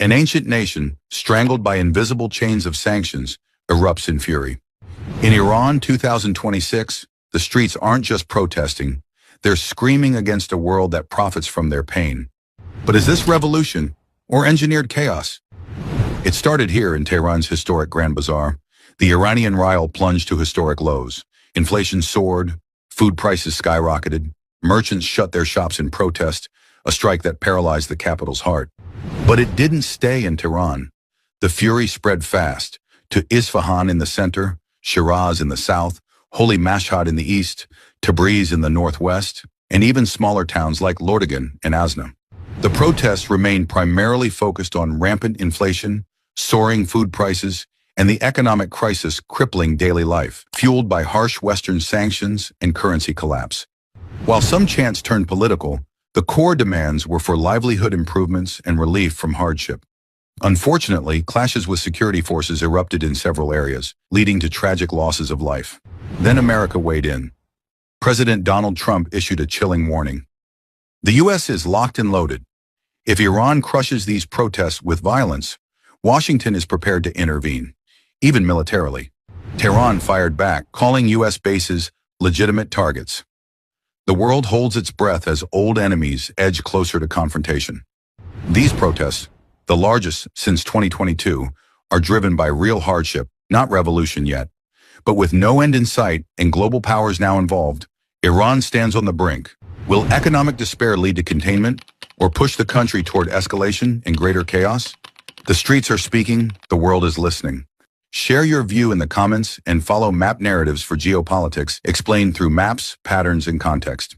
An ancient nation, strangled by invisible chains of sanctions, erupts in fury. In Iran 2026, the streets aren't just protesting, they're screaming against a world that profits from their pain. But is this revolution or engineered chaos? It started here in Tehran's historic Grand Bazaar. The Iranian rial plunged to historic lows. Inflation soared, food prices skyrocketed, merchants shut their shops in protest, a strike that paralyzed the capital's heart. But it didn't stay in Tehran. The fury spread fast to Isfahan in the center, Shiraz in the south, Holy Mashhad in the east, Tabriz in the northwest, and even smaller towns like Lordigan and Azna. The protests remained primarily focused on rampant inflation, soaring food prices, and the economic crisis crippling daily life, fueled by harsh Western sanctions and currency collapse. While some chants turned political, the core demands were for livelihood improvements and relief from hardship. Unfortunately, clashes with security forces erupted in several areas, leading to tragic losses of life. Then America weighed in. President Donald Trump issued a chilling warning. The U.S. is locked and loaded. If Iran crushes these protests with violence, Washington is prepared to intervene, even militarily. Tehran fired back, calling U.S. bases legitimate targets. The world holds its breath as old enemies edge closer to confrontation. These protests, the largest since 2022, are driven by real hardship, not revolution yet. But with no end in sight and global powers now involved, Iran stands on the brink. Will economic despair lead to containment or push the country toward escalation and greater chaos? The streets are speaking, the world is listening. Share your view in the comments and follow Map Narratives for Geopolitics, explained through maps, patterns, and context.